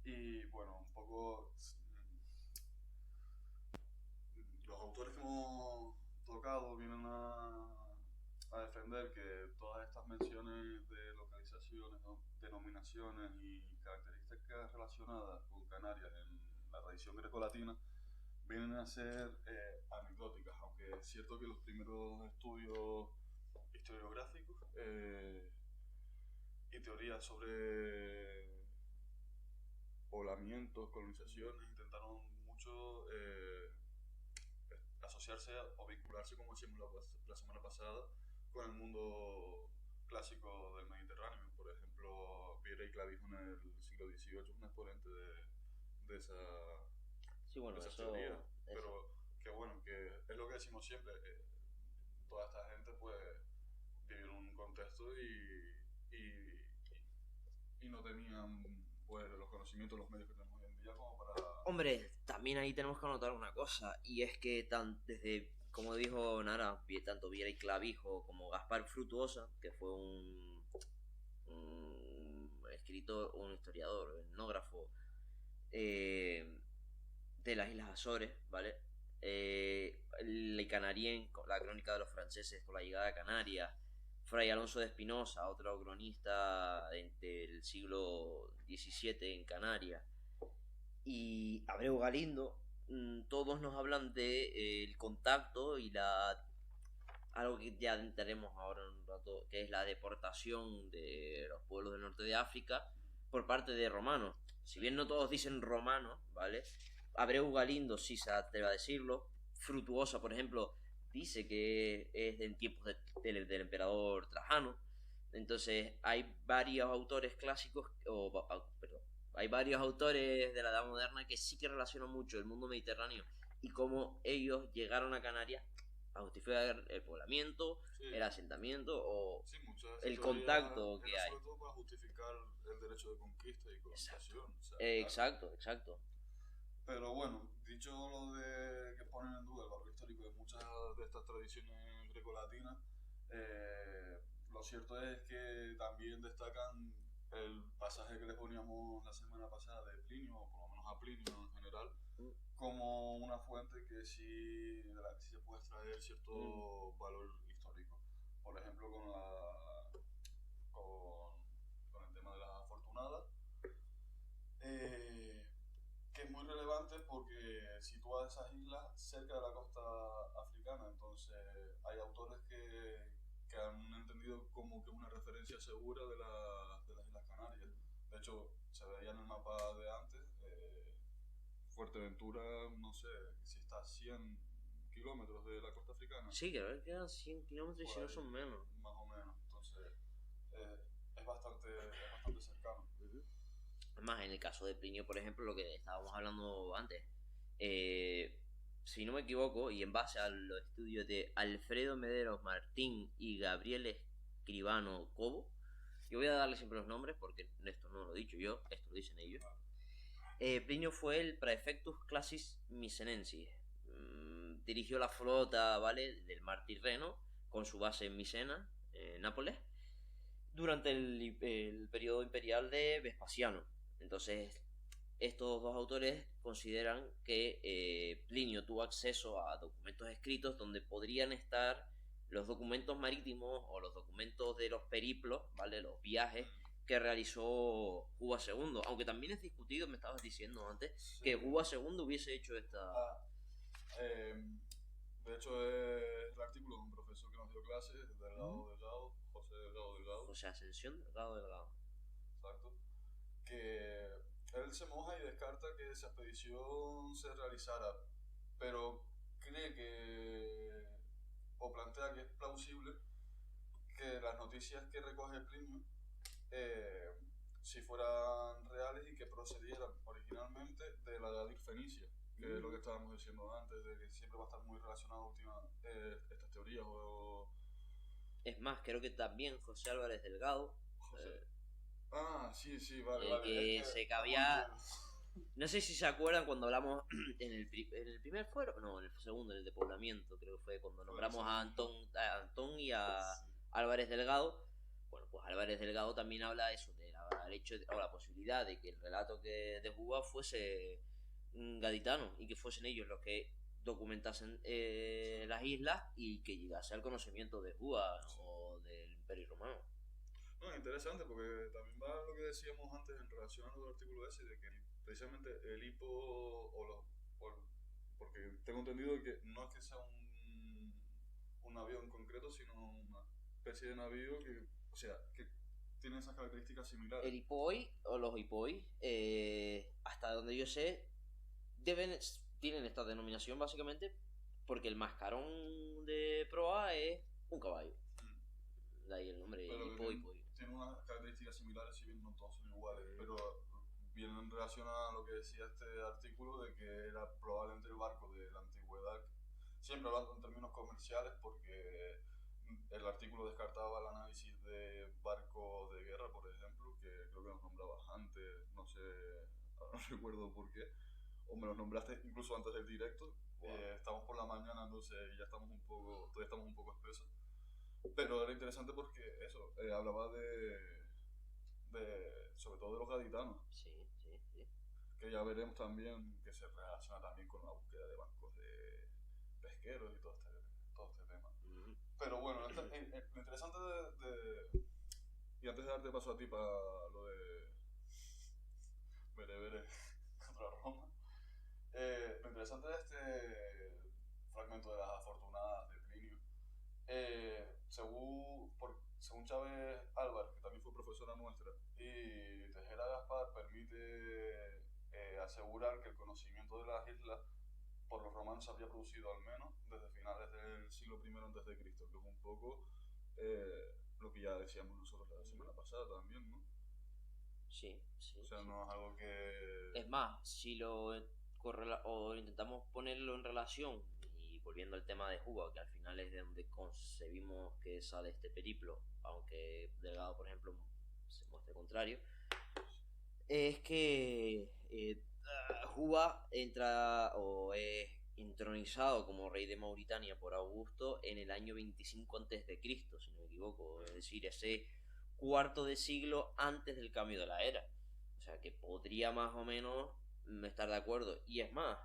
Y bueno, un poco los autores que hemos tocado vienen a defender que todas estas menciones de localizaciones, denominaciones y características relacionadas con Canarias en la tradición grecolatina vienen a ser anecdóticas, aunque es cierto que los primeros estudios historiográficos y teorías sobre poblamientos, colonizaciones, intentaron mucho asociarse o vincularse, como decíamos la semana pasada, con el mundo clásico del Mediterráneo. Por ejemplo, Viera y Clavijo en el siglo XVIII es un exponente de, esa, Sí, de bueno, esas teorías. eso. Pero que bueno, que es lo que decimos siempre, toda esta gente pues vivió en un contexto y no tenían pues los conocimientos, los medios que tenemos hoy en día como para... Hombre, también ahí tenemos que anotar una cosa, y es que desde, como dijo Nara, tanto Viera y Clavijo como Gaspar Frutuosa, que fue un escritor, un historiador, un etnógrafo eh, de las Islas Azores, ¿vale? El Canarien, la crónica de los franceses con la llegada a Canarias, Fray Alonso de Espinosa, otro cronista del siglo XVII en Canarias, y Abreu Galindo, todos nos hablan de el contacto y algo que ya entraremos ahora en un rato, que es la deportación de los pueblos del norte de África por parte de romanos. Si bien no todos dicen romanos, ¿vale? Abreu Galindo sí se atreve a decirlo. Frutuosa, por ejemplo, dice que es en tiempos del emperador Trajano. Entonces hay varios autores clásicos, perdón, hay varios autores de la Edad Moderna que sí que relacionan mucho el mundo mediterráneo y cómo ellos llegaron a Canarias a justificar el poblamiento, el Sí, asentamiento o sí, muchas de esas el teorías contacto que era hay. sobre todo para justificar el derecho de conquista y Exacto. colonización, o sea, claro. Exacto, exacto. Pero bueno, dicho lo de que ponen en duda el valor histórico de muchas de estas tradiciones grecolatinas, lo cierto es que también destacan el pasaje que les poníamos la semana pasada de Plinio, o por lo menos a Plinio en general, Mm, como una fuente que sí, de la que sí se puede extraer mm, cierto valor histórico. Por ejemplo, con, con el tema de las afortunadas, eh, que es muy relevante porque sitúa esas islas cerca de la costa africana. Entonces, hay autores que han entendido como que una referencia segura de las Islas Canarias. De hecho, se veía en el mapa de antes. Fuerteventura, no sé si está a 100 kilómetros de la costa africana, sí, creo que quedan 100 kilómetros y por si no ahí son menos. más o menos. Entonces, es bastante cercano. Uh-huh. Además, en el caso de Plinio, por ejemplo, lo que estábamos hablando antes, eh, si no me equivoco, y en base a los estudios de Alfredo Mederos Martín y Gabriel Escribano Cobo, yo voy a darle siempre los nombres porque esto no lo he dicho yo, esto lo dicen ellos. Plinio fue el praefectus classis misenensis. Dirigió la flota, ¿vale? Del mar Tirreno, con su base en Misena, Nápoles, durante el periodo imperial de Vespasiano. Entonces, estos dos autores consideran que Plinio tuvo acceso a documentos escritos donde podrían estar los documentos marítimos o los documentos de los periplos, ¿vale? Los viajes Mm, que realizó Juba II, aunque también es discutido, me estabas diciendo antes, sí. que Juba II hubiese hecho esta... Ah, Eh, de hecho, es el artículo de un profesor que nos dio clases, ¿Mm? Delgado Delgado, José Delgado Delgado, José Ascensión Delgado Delgado. exacto, que él se moja y descarta que esa expedición se realizara, pero cree que, o plantea que es plausible que las noticias que recoge Plinio eh, si fueran reales y que procedieran originalmente de la Gadir Fenicia, que es lo que ¿Mm? estábamos diciendo antes, de que siempre va a estar muy relacionado estas teorías o Es más, creo que también José Álvarez Delgado, José. eh, Ah, sí, sí, vale, vale, es que que se estamos cabía. entre... No sé si se acuerdan cuando hablamos en el primer fuero, no, en el segundo, en el de poblamiento, creo que fue cuando Fue el nombramos segundo. A Antón y a Sí. Álvarez Delgado. Bueno, pues Álvarez Delgado también habla eso, de el hecho o la posibilidad de que el relato de Juba fuese gaditano y que fuesen ellos los que documentasen las islas y que llegase al conocimiento de Juba o del Imperio Romano. No, es interesante porque también va lo que decíamos antes en relación a los artículos ese, de que precisamente el hipo, porque tengo entendido que no es que sea un navío en concreto, sino una especie de navío que, o sea, que tiene esas características similares. El hipoi o los hipoi, hasta donde yo sé, tienen esta denominación básicamente porque el mascarón de proa es un caballo. De ahí el nombre, hipoi. Tiene unas características similares, si bien no todos son iguales, pero viene en relación a lo que decía este artículo de que era probablemente el barco de la antigüedad, siempre hablando en términos comerciales, porque el artículo descartaba el análisis de barcos de guerra, por ejemplo, que creo que los nombrabas antes, no sé, no recuerdo por qué, o me los nombraste incluso antes del directo. Wow. Estamos por la mañana, entonces ya estamos todavía estamos un poco espesos. Pero era interesante porque eso, hablaba sobre todo de los gaditanos. Sí. Que ya veremos también que se relaciona también con la búsqueda de bancos de pesqueros y todo este tema. Pero bueno, lo interesante y antes de darte paso a ti para lo de Berebere contra Roma, lo interesante de este fragmento de las afortunadas de Plinio, según Chávez Álvarez, que también fue profesora nuestra, y Tejera Gaspar, permite asegurar que el conocimiento de las islas por los romanos se había producido al menos desde finales del siglo I a.C., que es un poco lo que ya decíamos nosotros la semana pasada también, ¿no? Sí. O sea, no es algo que... Es más, si lo intentamos ponerlo en relación, y volviendo al tema de Juba, que al final es de donde concebimos que sale este periplo, aunque Delgado, por ejemplo, se muestre contrario, es que Juba entra o es entronizado como rey de Mauritania por Augusto en el año 25 a.C., si no me equivoco, es decir, ese cuarto de siglo antes del cambio de la era. O sea que podría más o menos estar de acuerdo. Y es más,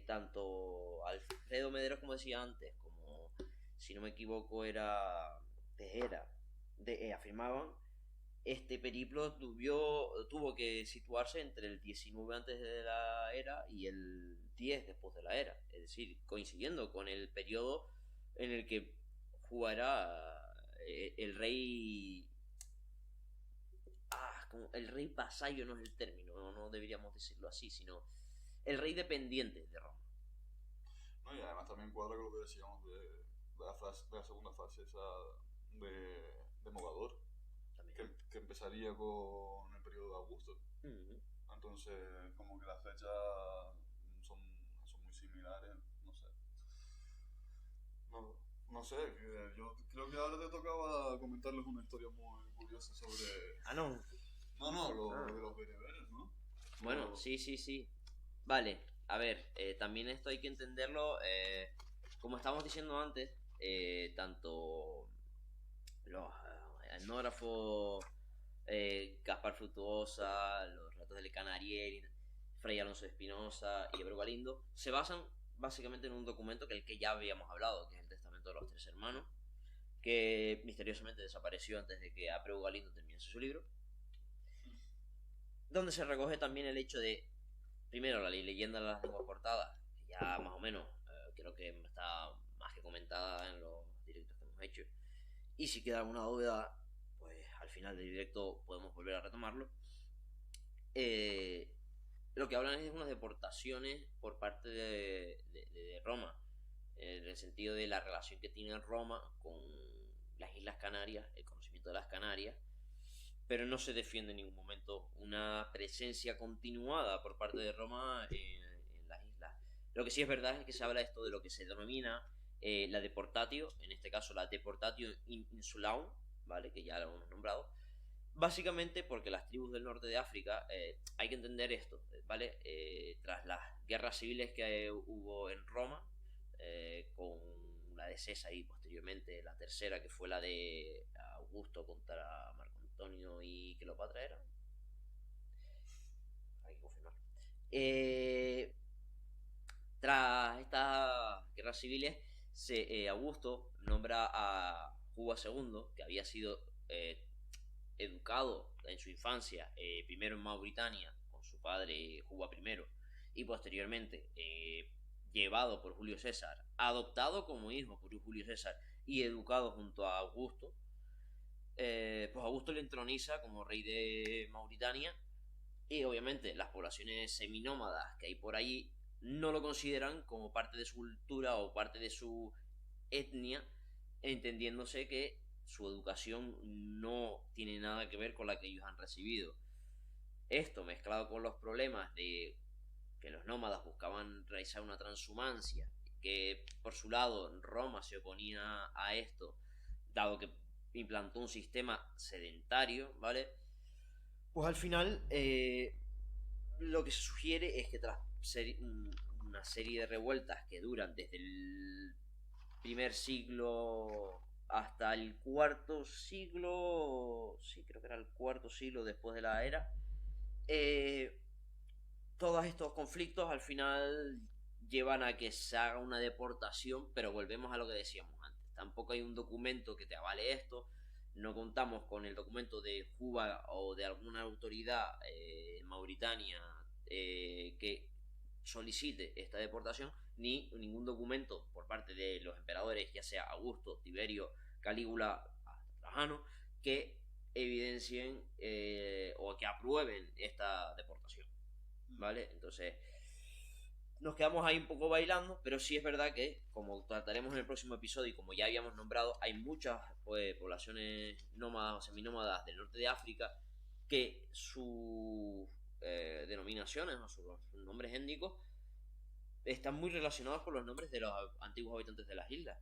tanto Alfredo Mederos, como decía antes, como si no me equivoco era Tejera, afirmaban este periplo tuvo que situarse entre el 19 antes de la era y el 10 después de la era, es decir, coincidiendo con el periodo en el que jugará el rey. Como el rey vasallo no es el término, no deberíamos decirlo así, sino el rey dependiente de Roma. No, y además también cuadra con lo que decíamos de la segunda fase esa de Mogador, que empezaría con el periodo de Augusto. Entonces, como que las fechas son muy similares, no sé. No sé, yo creo que ahora te tocaba comentarles una historia muy curiosa sobre... No. De los bereberes, ¿no? Bueno, sí. Vale, a ver, también esto hay que entenderlo, como estábamos diciendo antes, tanto los etnógrafos, Gaspar Frutuosa, los relatos de Canarieri, Fray Alonso de Espinosa y Abreu Galindo, se basan básicamente en un documento que ya habíamos hablado, que es el Testamento de los Tres Hermanos, que misteriosamente desapareció antes de que Abreu Galindo terminase su libro, donde se recoge también el hecho de, primero, la leyenda de las lenguas cortadas, que ya más o menos creo que está más que comentada en los directos que hemos hecho, y si queda alguna duda, pues al final del directo podemos volver a retomarlo. Lo que hablan es de unas deportaciones por parte de Roma, en el sentido de la relación que tiene Roma con las Islas Canarias, el conocimiento de las Canarias, pero no se defiende en ningún momento una presencia continuada por parte de Roma en las islas. Lo que sí es verdad es que se habla esto de lo que se denomina la deportatio, en este caso la deportatio insulaum, ¿vale? Que ya lo hemos nombrado, básicamente porque las tribus del norte de África, hay que entender esto, ¿vale? Tras las guerras civiles que hubo en Roma, con la de César y posteriormente la tercera, que fue la de Augusto contra Marco Antonio y Cleopatra, ¿era? Eh, Tras estas guerras civiles, Augusto nombra a Juba II, que había sido educado en su infancia, primero en Mauritania, con su padre Juba I, y posteriormente llevado por Julio César, adoptado como hijo por Julio César y educado junto a Augusto. Pues Augusto le entroniza como rey de Mauritania, y obviamente las poblaciones seminómadas que hay por allí no lo consideran como parte de su cultura o parte de su etnia, entendiéndose que su educación no tiene nada que ver con la que ellos han recibido. Esto mezclado con los problemas de que los nómadas buscaban realizar una transhumancia, que por su lado Roma se oponía a esto, dado que implantó un sistema sedentario, ¿vale? Pues al final lo que se sugiere es que tras una serie de revueltas que duran desde el primer siglo hasta el cuarto siglo, sí, creo que era el cuarto siglo después de la era, eh, todos estos conflictos al final llevan a que se haga una deportación, pero volvemos a lo que decíamos antes. Tampoco hay un documento que te avale esto. No contamos con el documento de Cuba o de alguna autoridad en Mauritania que solicite esta deportación, ni ningún documento por parte de los emperadores, ya sea Augusto, Tiberio, Calígula, Trajano, que evidencien o que aprueben esta deportación. ¿Vale? Entonces, nos quedamos ahí un poco bailando, pero sí es verdad que, como trataremos en el próximo episodio y como ya habíamos nombrado, hay muchas poblaciones nómadas o seminómadas del norte de África que sus denominaciones o sus nombres étnicos están muy relacionados con los nombres de los antiguos habitantes de las islas.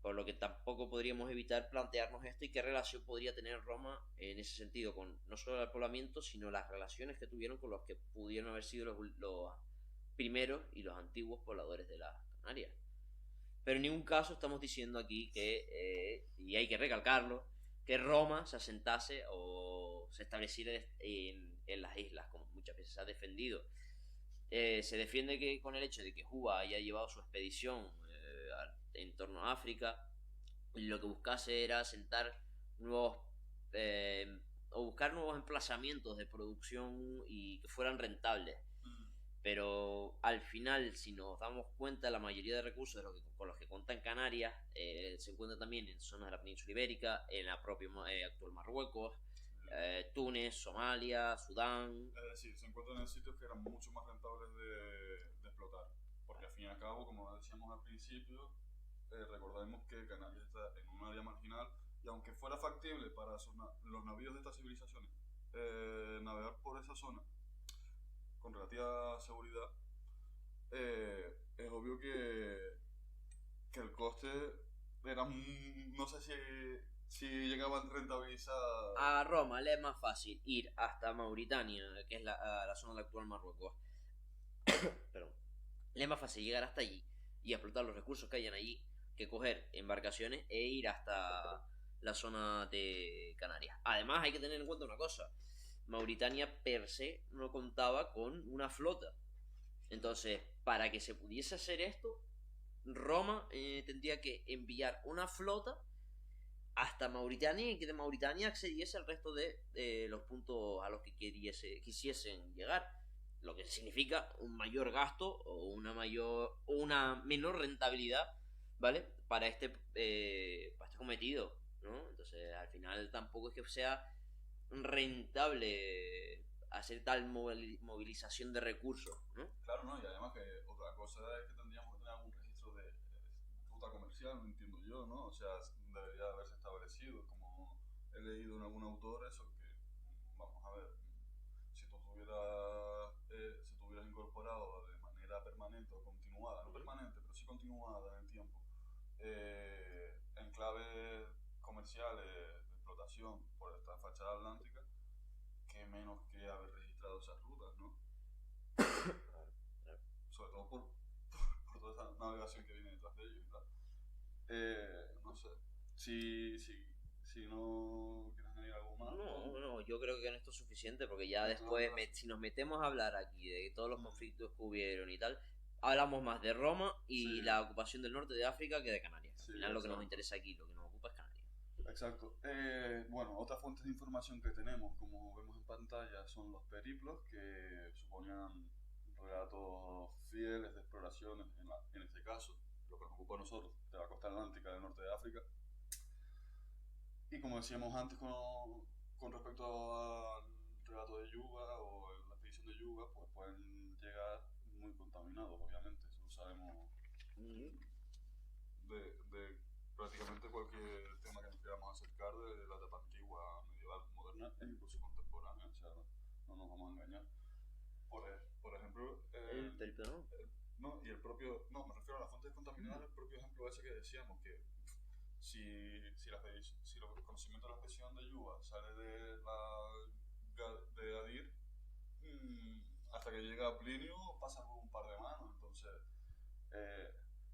Por lo que tampoco podríamos evitar plantearnos esto y qué relación podría tener Roma en ese sentido con no solo el poblamiento, sino las relaciones que tuvieron con los que pudieron haber sido los primeros y los antiguos pobladores de las Canarias. Pero en ningún caso estamos diciendo aquí que, y hay que recalcarlo, que Roma se asentase o se estableciera en las islas, como muchas veces se ha defendido. Se defiende que con el hecho de que Juba haya llevado su expedición en torno a África, lo que buscase era asentar nuevos o buscar nuevos emplazamientos de producción y que fueran rentables. Pero al final, si nos damos cuenta, la mayoría de recursos con los que cuentan Canarias se encuentran también en zonas de la península ibérica, en la propia actual Marruecos, Túnez, Somalia, Sudán. Es decir, se encuentran en sitios que eran mucho más rentables de explotar. Porque al fin y al cabo, como decíamos al principio, recordemos que Canarias está en un área marginal y aunque fuera factible para los navíos de estas civilizaciones navegar por esa zona con relativa seguridad, es obvio que el coste era, no sé si llegaban a rentabilizar. A Roma le es más fácil ir hasta Mauritania, que es la zona del actual Marruecos. Perdón. Le es más fácil llegar hasta allí y explotar los recursos que hayan allí que coger embarcaciones e ir hasta la zona de Canarias. Además, hay que tener en cuenta una cosa: Mauritania per se no contaba con una flota. Entonces, para que se pudiese hacer esto, Roma tendría que enviar una flota hasta Mauritania y que de Mauritania accediese al resto de los puntos a los que quisiesen llegar, lo que significa un mayor gasto o una menor rentabilidad, ¿vale? Para este cometido, ¿no? Entonces al final tampoco es que sea rentable hacer tal movilización de recursos, ¿no? Claro, ¿no? Y además que otra cosa es que tendríamos que tener algún registro de ruta comercial, no entiendo yo, ¿no? O sea, debería de haberse establecido, como he leído en algún autor, eso que, vamos a ver, si tú si tuvieras incorporado de manera permanente o continuada, no permanente, pero sí continuada en el tiempo, enclaves comerciales de explotación por esta fachada atlántica, que menos que haber registrado esas rutas, ¿no? Sobre todo por toda esa navegación que viene detrás de ellos y tal. No sé. Si no quieres añadir algo más. No, yo creo que con esto es suficiente porque ya después, si nos metemos a hablar aquí de todos los conflictos que hubieron y tal, hablamos más de Roma y la ocupación del norte de África que de Canarias. Al final lo que nos interesa aquí, lo que nos ocupa es Canarias. Exacto. Bueno, otras fuentes de información que tenemos, como vemos en pantalla, son los periplos, que suponían relatos fieles de exploraciones, en este caso, lo que nos ocupa a nosotros, de la costa atlántica del norte de África. Y como decíamos antes con respecto al relato de Yuba o la expedición de Yuba, pues pueden llegar muy contaminados, obviamente, eso lo sabemos de prácticamente cualquier tema que nos queramos acercar de la etapa antigua, medieval, moderna e incluso contemporánea, o sea, no nos vamos a engañar. Por ejemplo, el periplo no, y el propio, no, me refiero a las fuentes contaminadas, el propio ejemplo ese que decíamos, que si los conocimientos de la expedición de Yuba sale de Adir, hasta que llega a Plinio pasa por un par de manos, entonces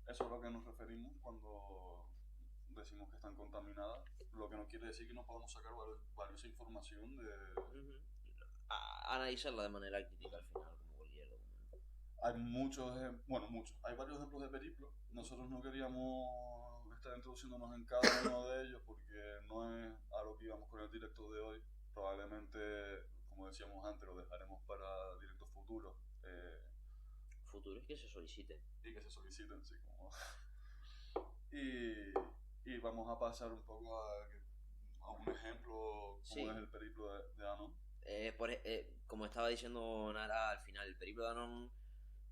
eso es lo que nos referimos cuando decimos que están contaminadas, lo que no quiere decir que no podamos sacar valiosa información de... analizarla de manera crítica al final, como cualquier documento. Hay varios ejemplos de periplo. Nosotros no queríamos estar introduciéndonos en cada uno de ellos porque no es a lo que íbamos con el directo de hoy. Probablemente, como decíamos antes, lo dejaremos para directos futuros. Futuros que se soliciten. Y que se soliciten, sí, como... y vamos a pasar un poco a un ejemplo como es el periplo de Anón. Como estaba diciendo Nara al final, el periplo de Anón,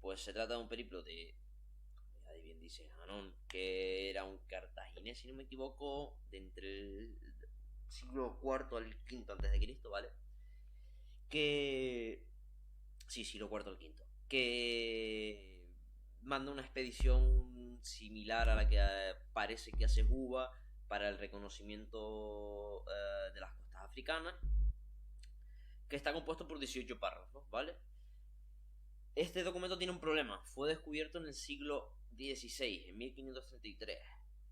pues se trata de un periplo de, ya bien dice Anón, que era un cartaginés, si no me equivoco, de entre el siglo IV al V antes de Cristo, ¿vale? Siglo IV al V, que manda una expedición similar a la que parece que hace Juba para el reconocimiento de las costas africanas, que está compuesto por 18 párrafos, ¿vale? Este documento tiene un problema. Fue descubierto en el siglo XVI, en 1533.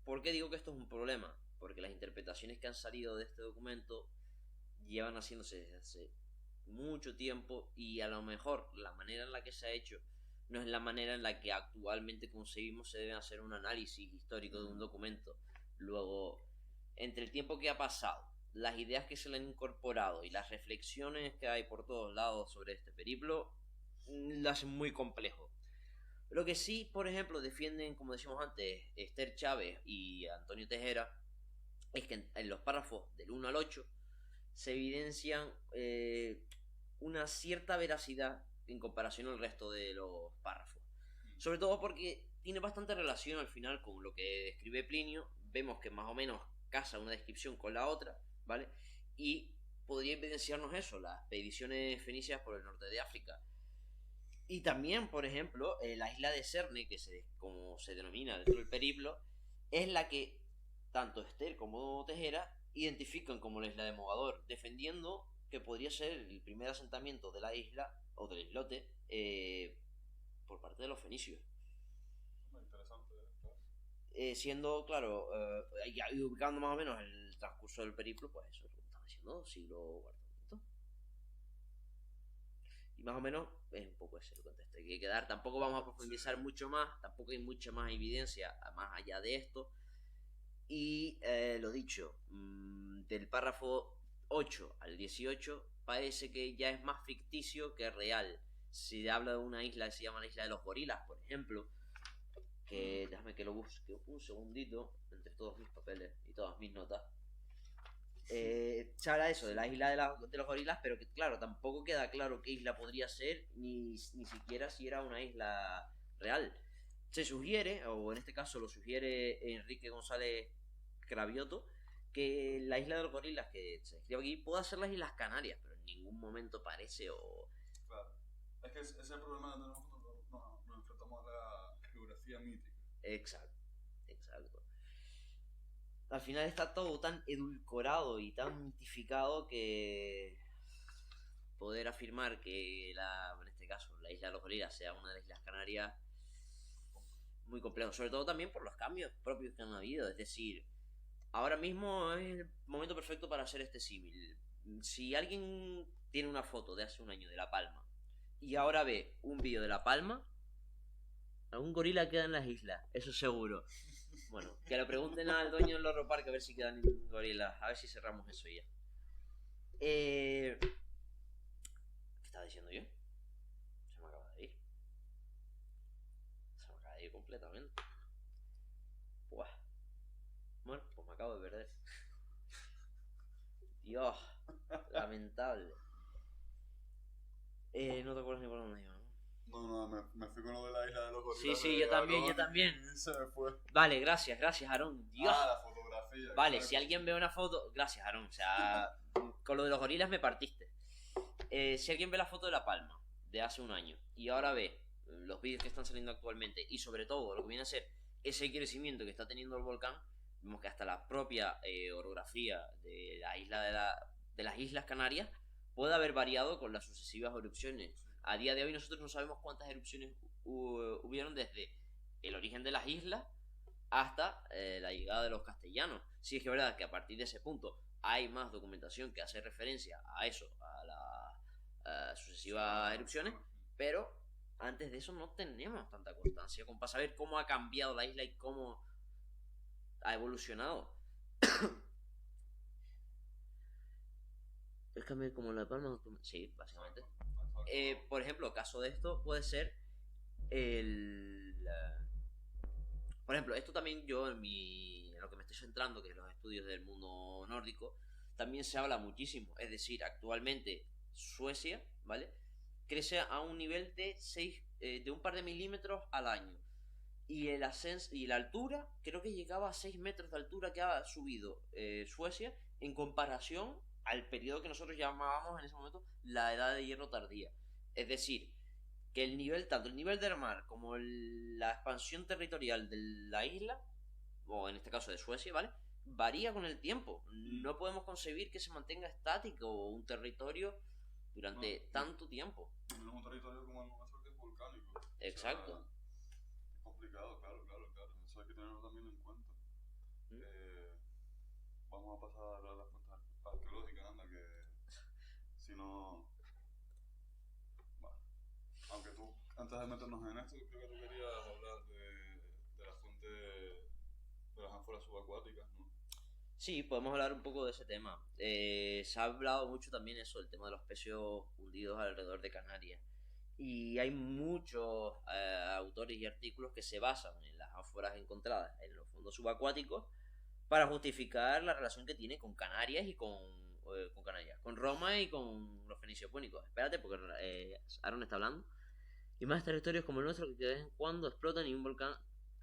¿Por qué digo que esto es un problema? Porque las interpretaciones que han salido de este documento llevan haciéndose desde hace mucho tiempo y a lo mejor la manera en la que se ha hecho no es la manera en la que actualmente concebimos se debe hacer un análisis histórico de un documento. Luego, entre el tiempo que ha pasado, las ideas que se le han incorporado y las reflexiones que hay por todos lados sobre este periplo, lo hacen muy complejo. Lo que sí, por ejemplo, defienden, como decíamos antes, Esther Chávez y Antonio Tejera, es que en los párrafos del 1 al 8 se evidencian una cierta veracidad en comparación al resto de los párrafos. Sobre todo porque tiene bastante relación al final con lo que describe Plinio. Vemos que más o menos casa una descripción con la otra, ¿vale? Y podría evidenciarnos eso, las expediciones fenicias por el norte de África. Y también, por ejemplo, la isla de Cerne, que como se denomina dentro del periplo, es la que tanto Esther como Tejera identifican como la isla de Mogador, defendiendo que podría ser el primer asentamiento de la isla o del islote por parte de los fenicios. Muy interesante, claro. Siendo, claro, y ubicando más o menos el transcurso del periplo, pues eso es lo que estamos diciendo, siglo IV. Y más o menos es un poco ese el contexto que hay que dar. Tampoco vamos a profundizar mucho más, tampoco hay mucha más evidencia más allá de esto. Y lo dicho, del párrafo 8 al 18 parece que ya es más ficticio que real. Se habla de una isla que se llama la isla de los gorilas, por ejemplo, que déjame que lo busque un segundito entre todos mis papeles y todas mis notas. Se habla de eso, de la isla de los gorilas, pero que claro, tampoco queda claro qué isla podría ser, ni siquiera si era una isla real. Se sugiere, o en este caso lo sugiere Enrique González Cravioto, que la isla de los gorilas que se describe aquí pueda ser las Islas Canarias, pero en ningún momento parece o... Claro, es que ese es el problema donde nos enfrentamos a la geografía mítica. Exacto. Al final está todo tan edulcorado y tan mitificado que poder afirmar que en este caso la isla de los gorilas sea una de las Islas Canarias muy complejo, sobre todo también por los cambios propios que han habido, es decir, ahora mismo es el momento perfecto para hacer este símil. Si alguien tiene una foto de hace un año de La Palma y ahora ve un vídeo de La Palma, algún gorila queda en las islas, eso seguro. Bueno, que lo pregunten al dueño del Loro Park a ver si quedan gorilas, a ver si cerramos eso ya. ¿Qué estaba diciendo yo? Se me acaba de ir. Se me acaba de ir completamente. Buah. Bueno, pues me acabo de perder. Dios, lamentable. No te acuerdas ni por dónde iba, ¿no? No, me fui con lo de la isla de los gorilas. Sí, yo también. Y se me fue. Vale, gracias, Aarón. Dios. Ah, la fotografía. Vale, claro. si alguien ve una foto... Gracias, Aarón. O sea, con lo de los gorilas me partiste. Si alguien ve la foto de La Palma de hace un año y ahora ve los vídeos que están saliendo actualmente y sobre todo lo que viene a ser ese crecimiento que está teniendo el volcán, vemos que hasta la propia orografía de la isla de las Islas Canarias puede haber variado con las sucesivas erupciones. A día de hoy nosotros no sabemos cuántas erupciones hubieron desde el origen de las islas hasta la llegada de los castellanos. Sí es que es verdad que a partir de ese punto hay más documentación que hace referencia a eso, a las sucesivas erupciones, pero antes de eso no tenemos tanta constancia como para saber cómo ha cambiado la isla y cómo ha evolucionado. Es cambio como La Palma. Sí, básicamente. Por ejemplo, caso de esto puede ser por ejemplo, esto también yo en lo que me estoy centrando, que es los estudios del mundo nórdico, también se habla muchísimo. Es decir, actualmente Suecia, ¿vale? Crece a un nivel de un par de milímetros al año. Y el ascenso y la altura, creo que llegaba a 6 metros de altura que ha subido Suecia en comparación al periodo que nosotros llamábamos en ese momento la edad de hierro tardía. Es decir, que tanto el nivel del mar como la expansión territorial de la isla, o en este caso de Suecia, ¿vale? Varía con el tiempo. No podemos concebir que se mantenga estático un territorio durante tanto tiempo. No es un territorio como el nuestro que es volcánico. Exacto. O sea, es complicado, claro. Eso hay que tenerlo también en cuenta. Vamos a pasar a las fuentes arqueológicas, anda, que si no... Bueno, aunque tú, antes de meternos en esto, creo que tú querías hablar de la fuente de las ánforas subacuáticas, ¿no? Sí, podemos hablar un poco de ese tema. Se ha hablado mucho también eso, el tema de los pecios hundidos alrededor de Canarias. Y hay muchos autores y artículos que se basan en las ánforas encontradas en los fondos subacuáticos para justificar la relación que tiene con Canarias y con Canarias, con Roma y con los fenicios púnicos. Espérate, porque Aaron está hablando. Y más territorios como el nuestro que de vez en cuando explotan y un volcán.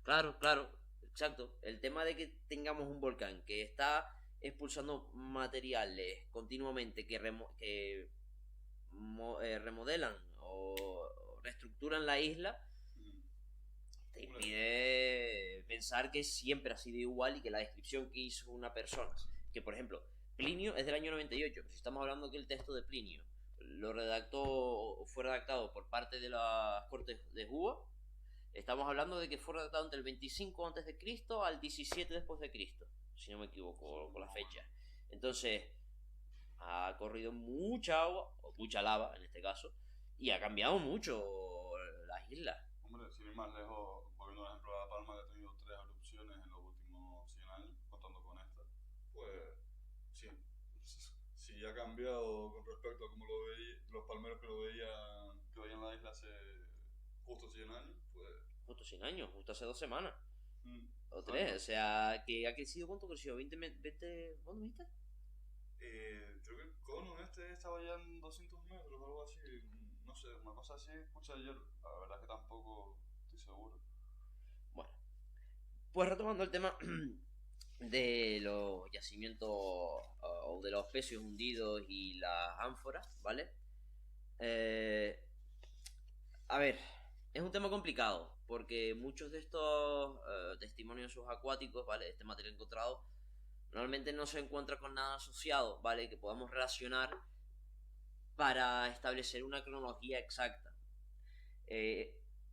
Claro, exacto. El tema de que tengamos un volcán que está expulsando materiales continuamente que remodelan o reestructuran la isla, te impide pensar que siempre ha sido igual y que la descripción que hizo una persona, que por ejemplo Plinio es del año 98, pero si estamos hablando que el texto de Plinio fue redactado por parte de las Cortes de Juba, estamos hablando de que fue redactado entre el 25 a.C. al 17 después de Cristo, si no me equivoco con la fecha. Entonces ha corrido mucha agua, o mucha lava en este caso, y ha cambiado mucho las islas. Hombre, sin ir más lejos, volviendo al ejemplo de La Palma, que ha tenido 3 erupciones en los últimos 100 años, contando con esta, pues sí, sí ha cambiado con respecto a cómo lo veía, los palmeros que veían la isla hace justo 100 años, pues... Justo 100 años, justo hace 2 semanas. O 3, o sea, que ha crecido, ¿cuánto creció? ¿20? ¿Cuándo viste? Creo que el cono estaba ya en 200 metros o algo así, no sé, una cosa así, escuché ayer, la verdad que tampoco estoy seguro. Bueno, pues retomando el tema de los yacimientos o de los pecios hundidos y las ánforas, ¿vale? A ver, es un tema complicado porque muchos de estos testimonios subacuáticos, ¿vale? Este material encontrado normalmente no se encuentra con nada asociado, ¿vale? Que podamos relacionar para establecer una cronología exacta.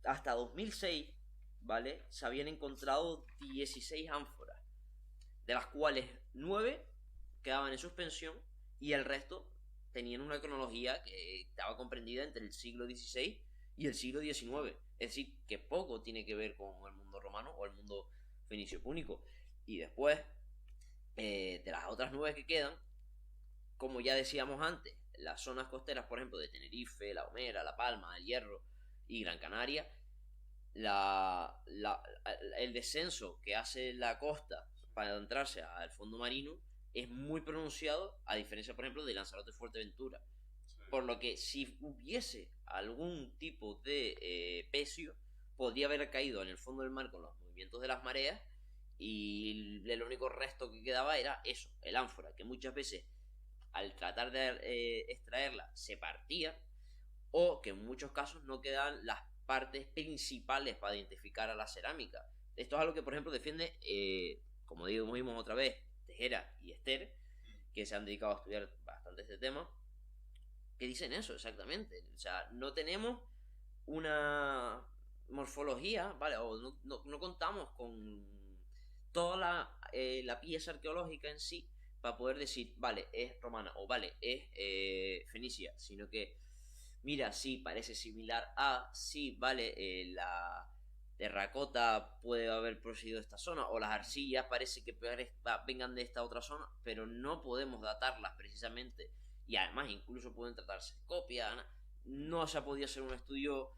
Hasta 2006, ¿vale? Se habían encontrado 16 ánforas. de las cuales 9 quedaban en suspensión y el resto tenían una cronología que estaba comprendida entre el siglo XVI y el siglo XIX. Es decir, que poco tiene que ver con el mundo romano o el mundo fenicio-púnico. Y después, de las otras 9 que quedan, como ya decíamos antes, las zonas costeras, por ejemplo, de Tenerife, La Gomera, La Palma, El Hierro y Gran Canaria, el descenso que hace la costa para adentrarse al fondo marino es muy pronunciado, a diferencia, por ejemplo, de Lanzarote y Fuerteventura. Sí. Por lo que si hubiese algún tipo de pecio, podría haber caído en el fondo del mar con los movimientos de las mareas y el único resto que quedaba era eso, el ánfora, que muchas veces al tratar de extraerla se partía o que en muchos casos no quedan las partes principales para identificar a la cerámica. Esto es algo que, por ejemplo, defiende, como vimos otra vez, Tejera y Ester, que se han dedicado a estudiar bastante este tema, que dicen eso exactamente. O sea, no tenemos una morfología, ¿vale? O no contamos con toda la pieza arqueológica en sí para poder decir, vale, es romana o vale, es fenicia, sino que, mira, sí, parece similar a, sí, vale, la terracota puede haber procedido de esta zona, o las arcillas parece que vengan de esta otra zona, pero no podemos datarlas precisamente, y además incluso pueden tratarse de copias. No se ha podido hacer un estudio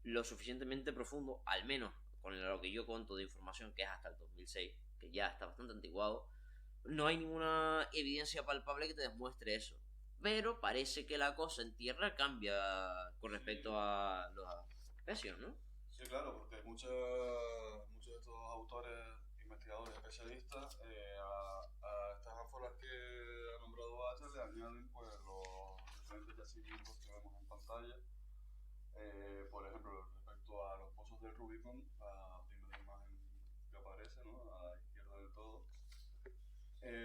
lo suficientemente profundo, al menos con lo que yo cuento de información, que es hasta el 2006, que ya está bastante antiguado. No hay ninguna evidencia palpable que te demuestre eso. Pero parece que la cosa en tierra cambia con respecto a los especios, ¿no? Sí, claro, porque muchos de estos autores, investigadores, especialistas, a estas ánforas que ha nombrado Bacha le añaden pues los diferentes yacimientos que vemos en pantalla. Por ejemplo, respecto a los pozos del Rubicon, la primera imagen que aparece, ¿no? A la izquierda del todo,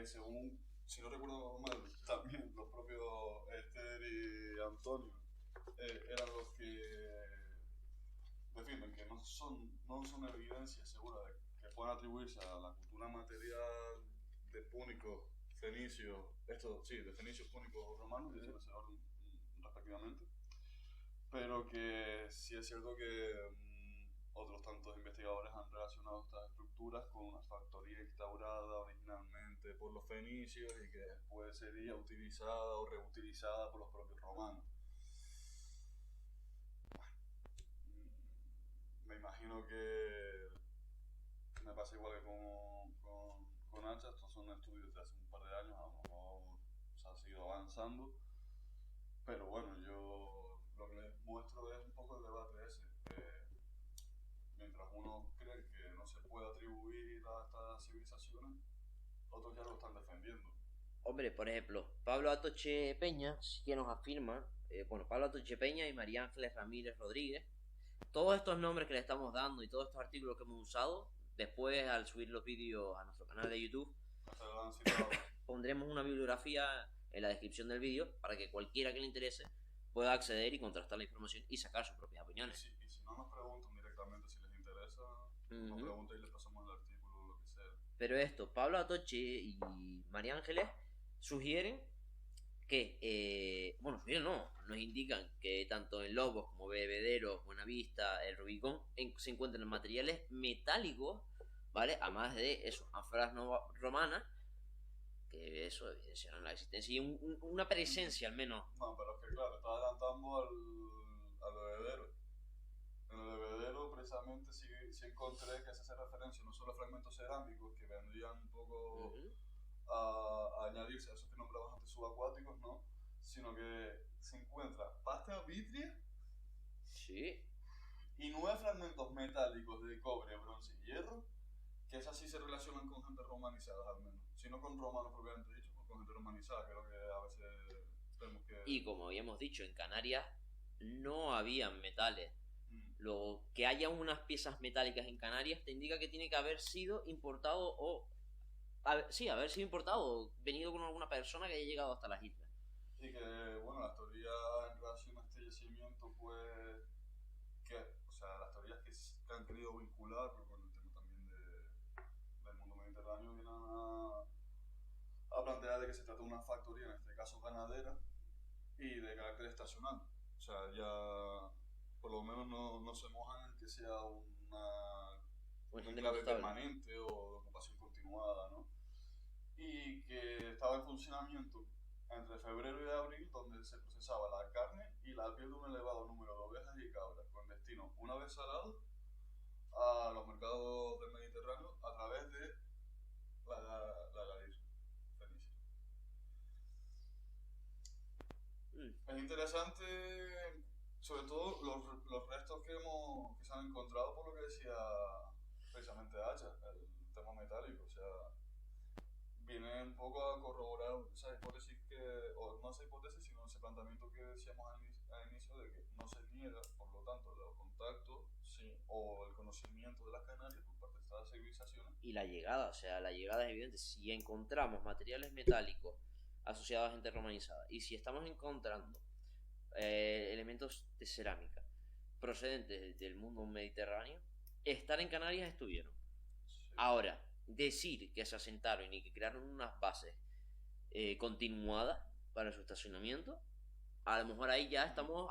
según, si no recuerdo mal, también los propios Esther y Antonio eran los que definen que no son evidencias seguras de que puedan atribuirse a la cultura material de púnicos, fenicios, de fenicios, púnicos o romanos, en ese orden respectivamente, pero que sí es cierto que otros tantos investigadores han relacionado estas estructuras con una factoría instaurada originalmente por los fenicios y que después sería utilizada o reutilizada por los propios romanos. Me imagino que me pasa igual que con Hacha. Estos son estudios de hace un par de años, a lo mejor se ha seguido avanzando, pero bueno, yo lo que les muestro es un poco el debate ese. Mientras uno cree que no se puede atribuir a estas civilizaciones, otros ya lo están defendiendo. Hombre, por ejemplo, Pablo Atoche Peña sí que nos afirma, Pablo Atoche Peña y María Ángeles Ramírez Rodríguez, todos estos nombres que le estamos dando y todos estos artículos que hemos usado, después al subir los vídeos a nuestro canal de YouTube, pondremos una bibliografía en la descripción del vídeo para que cualquiera que le interese pueda acceder y contrastar la información y sacar sus propias opiniones. Y si no nos preguntan directamente si les interesa, nos preguntan y les pasamos el artículo o lo que sea. Pero esto, Pablo Atoche y María Ángeles sugieren que, sugieren no, nos indican que tanto en Lobos como Bebederos, Buenavista, el Rubicón, se encuentran materiales metálicos, ¿vale? Además de eso, ánforas romanas, que eso evidenciaron la existencia y una presencia al menos. No, pero es que claro, está adelantando al bebedero. En el bebedero precisamente sí encontré que se hace referencia no solo a fragmentos cerámicos que vendrían un poco a añadirse a esos que nombrabas antes subacuáticos, ¿no? Sino que se encuentra pasta vitria, sí, y 9 fragmentos metálicos de cobre, bronce y hierro, que esas sí se relacionan con gente romanizada al menos. Si no con romanos propiamente dicho, pues con gente romanizada, que es lo que a veces tenemos que... Y como habíamos dicho, en Canarias no habían metales. Lo que haya unas piezas metálicas en Canarias te indica que tiene que haber sido importado haber sido importado o venido con alguna persona que haya llegado hasta las islas. Y que, bueno, las teorías en relación a este yacimiento, pues, las teorías que han querido vincular, pero con el tema también del mundo mediterráneo, vienen a plantear de que se trata de una factoría, en este caso ganadera, y de carácter estacional. O sea, ya por lo menos no se mojan en que sea un enclave permanente o de ocupación continuada, ¿no? Y que estaba en funcionamiento entre febrero y abril, donde se procesaba la carne y la piel de un elevado número de ovejas y cabras, con destino, una vez salado, a los mercados del Mediterráneo a través de la Galicia Fenicia. Es interesante, sobre todo los restos que se han encontrado, por lo que decía precisamente Hacha, el tema metálico. O sea, viene un poco a corroborar esa hipótesis o no esa hipótesis, sino ese planteamiento que decíamos al inicio de que no se niega, por lo tanto, los contactos o el conocimiento de las Canarias por parte de estas civilizaciones. Y la llegada, o sea, la llegada es evidente. Si encontramos materiales metálicos asociados a gente romanizada y si estamos encontrando elementos de cerámica procedentes del mundo mediterráneo, estar en Canarias estuvieron. Sí. Ahora, decir que se asentaron y que crearon unas bases continuadas para su estacionamiento, a lo mejor ahí ya estamos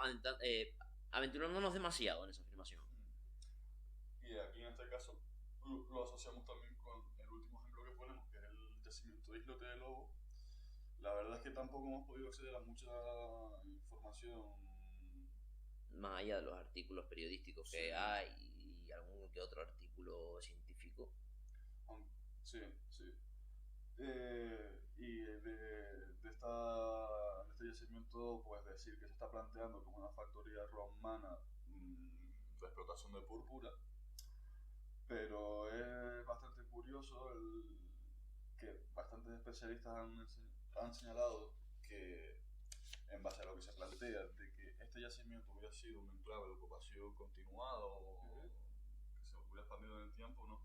aventurándonos demasiado en esa afirmación. Y aquí en este caso lo asociamos también con el último ejemplo que ponemos, que es el yacimiento de Islote de Lobo. La verdad es que tampoco hemos podido acceder a mucha información más allá de los artículos periodísticos que hay y algún que otro artículo científico. Sí. Y de este yacimiento, pues decir que se está planteando como una factoría romana de explotación de púrpura, pero es bastante curioso que bastantes especialistas han señalado que, en base a lo que se plantea, de que este yacimiento hubiera sido un enclave de ocupación continuada o que se hubiera expandido en el tiempo, ¿no?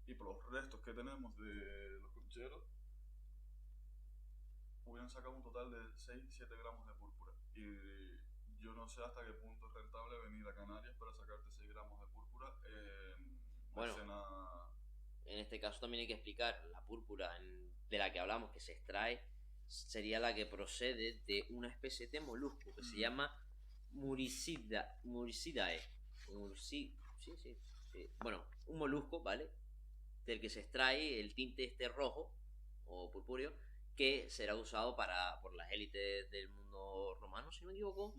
Y por los restos que tenemos de los concheros, hubieran sacado un total de 6-7 gramos de púrpura. Y yo no sé hasta qué punto es rentable venir a Canarias para sacarte 6 gramos de púrpura en escena. En este caso también hay que explicar, la púrpura de la que hablamos, que se extrae, sería la que procede de una especie de molusco que se llama Muricidae. Bueno, un molusco, ¿vale? Del que se extrae el tinte este rojo o purpúreo, que será usado por las élites del mundo romano, si no me equivoco.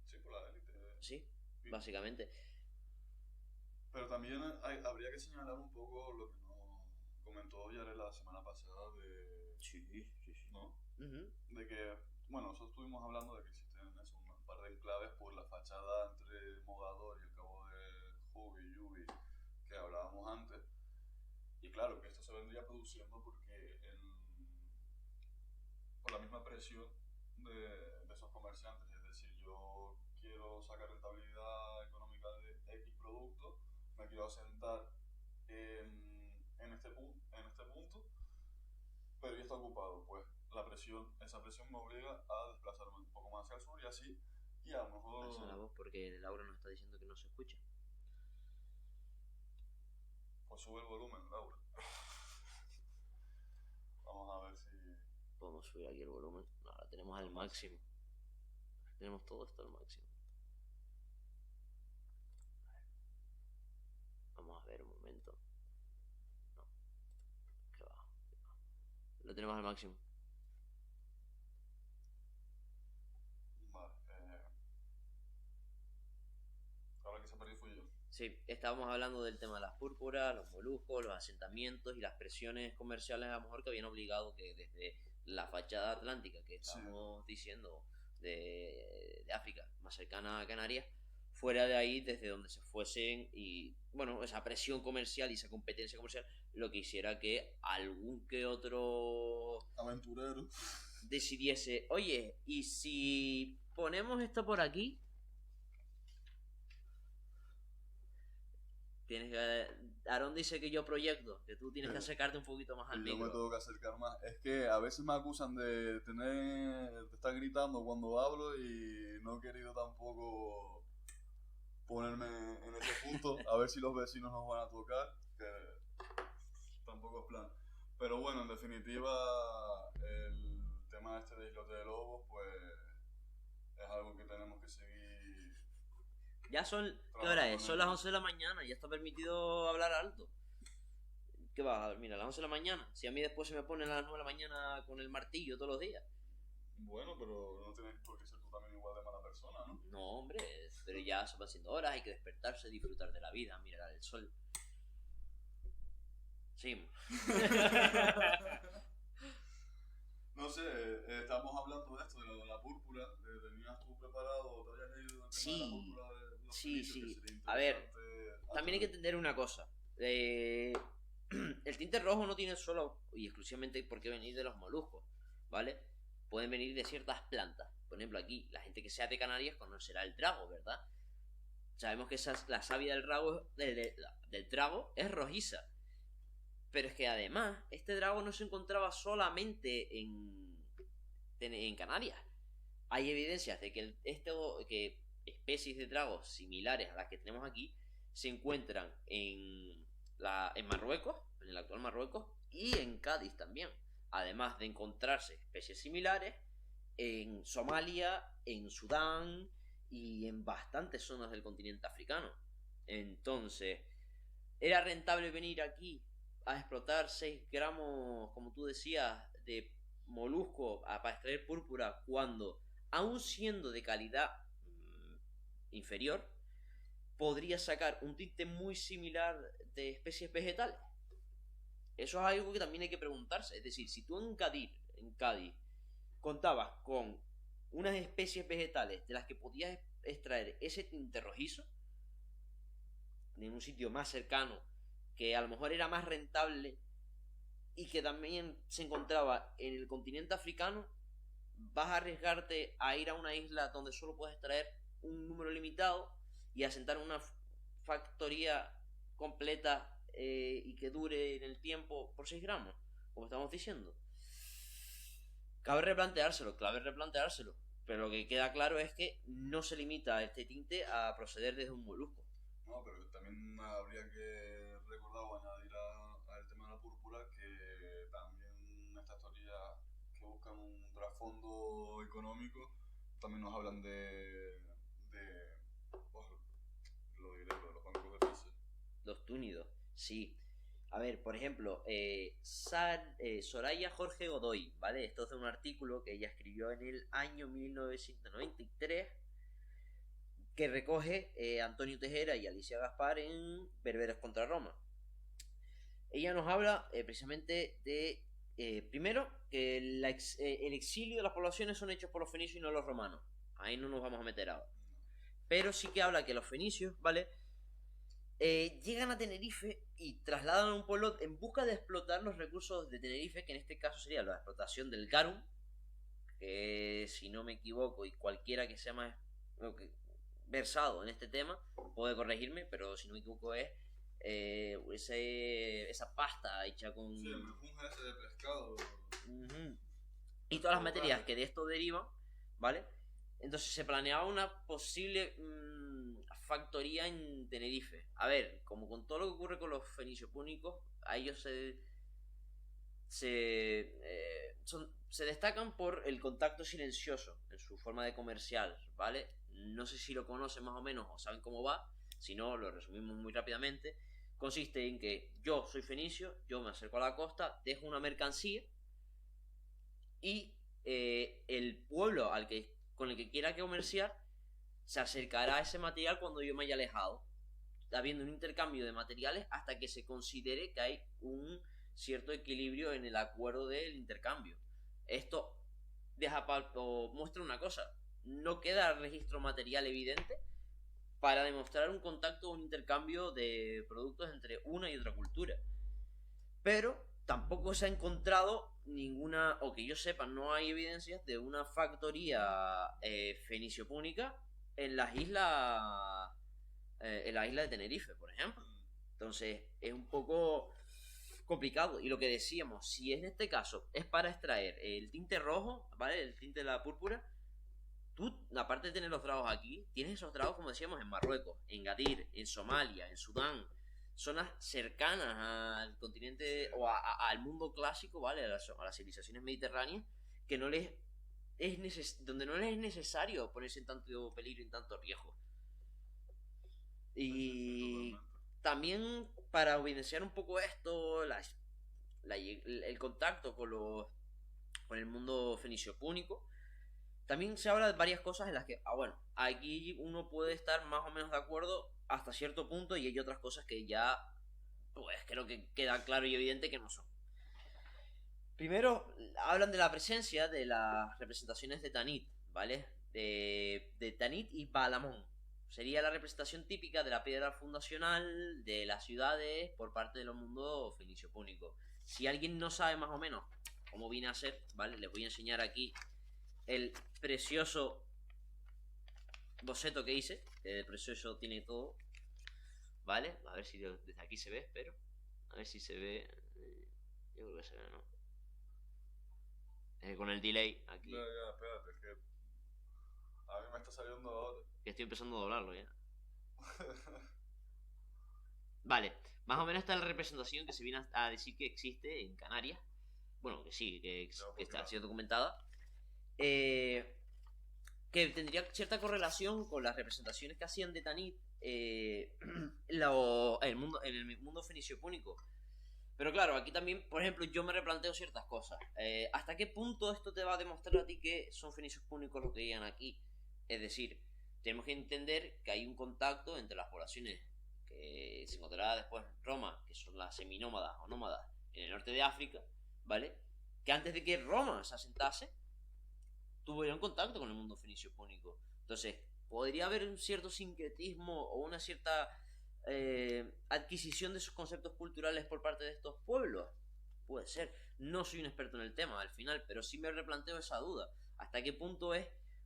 Sí, por las élites. Sí, básicamente. Pero también habría que señalar un poco lo que nos comentó Yared la semana pasada de... Sí. ¿No? De que, bueno, nosotros estuvimos hablando de que existen un par de enclaves por la fachada entre Mogador y el cabo de Yubi, que hablábamos antes. Y claro, que esto se vendría produciendo porque por la misma presión de esos comerciantes. Es decir, yo quiero sacar rentabilidad económica de X producto, me quiero asentar en este punto, pero ya está ocupado. Pues esa presión me obliga a desplazarme un poco más hacia el sur y así, y a lo mejor... Alza la voz porque Laura nos está diciendo que no se escucha. Pues sube el volumen, Laura. Vamos a ver si... Podemos subir aquí el volumen. No, ahora tenemos al máximo. Tenemos todo esto al máximo. Vamos a ver un momento. No. Que va. Lo tenemos al máximo. Vale. Ahora que se perdió fui yo. Sí, estábamos hablando del tema de las púrpuras, los moluscos, los asentamientos y las presiones comerciales a lo mejor que habían obligado que desde la fachada atlántica que estamos diciendo de África, más cercana a Canarias, fuera de ahí desde donde se fuesen y bueno, esa presión comercial y esa competencia comercial lo que hiciera que algún que otro aventurero decidiese, oye, ¿y si ponemos esto por aquí? Aarón dice que yo proyecto, que tú tienes que acercarte un poquito más al micro. Yo me tengo que acercar más. Es que a veces me acusan de estar gritando cuando hablo y no he querido tampoco ponerme en ese punto. A ver si los vecinos nos van a tocar. Que plan. Pero bueno, en definitiva, el tema este de Islote de Lobos, pues es algo que tenemos que seguir. Ya son, ¿qué hora es? Son las 11 de la mañana, ya está permitido hablar alto. ¿Qué va? Mira, a las 11 de la mañana. Si a mí después se me pone a las 9 de la mañana con el martillo todos los días. Bueno, pero no tienes por qué ser tú también igual de mala persona, ¿no? No, hombre, pero ya se van siendo horas, hay que despertarse, disfrutar de la vida, mirar el sol. Sí. No sé, estamos hablando de esto, de la púrpura. ¿Tenías tú preparado, te habías leído el tema Sí, de la púrpura de los sí, fenicios? sí. Que sería A ver, interesante también hay que entender una cosa. El tinte rojo no tiene solo y exclusivamente por qué venir de los moluscos, ¿vale? Pueden venir de ciertas plantas. Por ejemplo, aquí, la gente que sea de Canarias conocerá el trago, ¿verdad? Sabemos que la savia del trago es rojiza. Pero es que además, este drago no se encontraba solamente en Canarias. Hay evidencias de que, que especies de dragos similares a las que tenemos aquí se encuentran en Marruecos, en el actual Marruecos, y en Cádiz también. Además de encontrarse especies similares en Somalia, en Sudán y en bastantes zonas del continente africano. Entonces, ¿era rentable venir aquí a explotar 6 gramos, como tú decías, de molusco para extraer púrpura cuando, aun siendo de calidad inferior, podría sacar un tinte muy similar de especies vegetales? Eso es algo que también hay que preguntarse. Es decir, si tú en Cádiz contabas con unas especies vegetales de las que podías extraer ese tinte rojizo en un sitio más cercano, que a lo mejor era más rentable y que también se encontraba en el continente africano, vas a arriesgarte a ir a una isla donde solo puedes extraer un número limitado y asentar una factoría completa y que dure en el tiempo por 6 gramos, como estamos diciendo. Cabe replanteárselo. Pero lo que queda claro es que no se limita este tinte a proceder desde un molusco. No, pero también habría que recordar o añadir al tema de la púrpura que también estas teorías que buscan un trasfondo económico también nos hablan lo diré, lo de los bancos de peces. Los túnidos, sí. A ver, por ejemplo, Soraya Jorge Godoy, ¿vale? Esto es de un artículo que ella escribió en el año 1993 que recoge Antonio Tejera y Alicia Gaspar en Berberos contra Roma. Ella nos habla precisamente de, primero, que el exilio de las poblaciones son hechos por los fenicios y no los romanos. Ahí no nos vamos a meter ahora. Pero sí que habla que los fenicios, ¿vale? Llegan a Tenerife y trasladan a un pueblo en busca de explotar los recursos de Tenerife, que en este caso sería la explotación del garum, que si no me equivoco y cualquiera que sea más versado en este tema puede corregirme, pero si no me equivoco es esa pasta hecha con... Sí, el mejunje ese de pescado. Y todas las materias que de esto derivan, ¿vale? Entonces se planeaba una posible factoría en Tenerife. A ver, como con todo lo que ocurre con los fenicios púnicos, a ellos se destacan por el contacto silencioso en su forma de comercial, ¿vale? No sé si lo conocen más o menos o saben cómo va, si no, lo resumimos muy rápidamente. Consiste en que yo soy fenicio, yo me acerco a la costa, dejo una mercancía y el pueblo con el que quiera comerciar se acercará a ese material cuando yo me haya alejado, habiendo un intercambio de materiales hasta que se considere que hay un cierto equilibrio en el acuerdo del intercambio. Esto muestra una cosa: no queda registro material evidente para demostrar un contacto o un intercambio de productos entre una y otra cultura. Pero tampoco se ha encontrado ninguna, o que yo sepa, no hay evidencias de una factoría fenicio-púnica en las islas en la isla de Tenerife, por ejemplo. Entonces es un poco complicado. Y lo que decíamos, si en este caso es para extraer el tinte rojo, ¿vale? El tinte de la púrpura, tú, aparte de tener los dragos aquí, tienes esos dragos, como decíamos, en Marruecos, en Gadir, en Somalia, en Sudán. zonas cercanas al continente o al mundo clásico, ¿vale? A las civilizaciones mediterráneas, que no les donde no les es necesario ponerse en tanto peligro y en tanto riesgo. Y también para evidenciar un poco esto, el contacto con el mundo fenicio-púnico, también se habla de varias cosas en las que, bueno, aquí uno puede estar más o menos de acuerdo hasta cierto punto y hay otras cosas que ya, pues creo que queda claro y evidente que no son. Primero, hablan de la presencia de las representaciones de Tanit, ¿vale? De Tanit y Balamón. Sería la representación típica de la piedra fundacional de las ciudades por parte del mundo fenicio-púnico. Si alguien no sabe más o menos cómo viene a ser, ¿vale? Les voy a enseñar aquí el precioso boceto que hice. El precioso tiene todo, ¿vale? A ver si desde aquí se ve, espero. A ver si se ve. Yo creo que se ve, ¿no? Con el delay aquí. Ya, espérate, que a mí me está saliendo ahora. Que estoy empezando a doblarlo ya. Vale, más o menos esta es la representación que se viene a decir que existe en Canarias. Bueno, que sí, que está siendo documentada. Que tendría cierta correlación con las representaciones que hacían de Tanit en el mundo fenicio-púnico. Pero claro, aquí también, por ejemplo, yo me replanteo ciertas cosas. ¿Hasta qué punto esto te va a demostrar a ti que son fenicios púnicos los que llegan aquí? Es decir, tenemos que entender que hay un contacto entre las poblaciones que se encontrará después en Roma, que son las seminómadas o nómadas en el norte de África, ¿vale? Que antes de que Roma se asentase, tuvieron contacto con el mundo fenicio púnico. Entonces, podría haber un cierto sincretismo o una cierta adquisición de sus conceptos culturales por parte de estos pueblos. Puede ser. No soy un experto en el tema al final, pero sí me replanteo esa duda. ¿Hasta qué punto es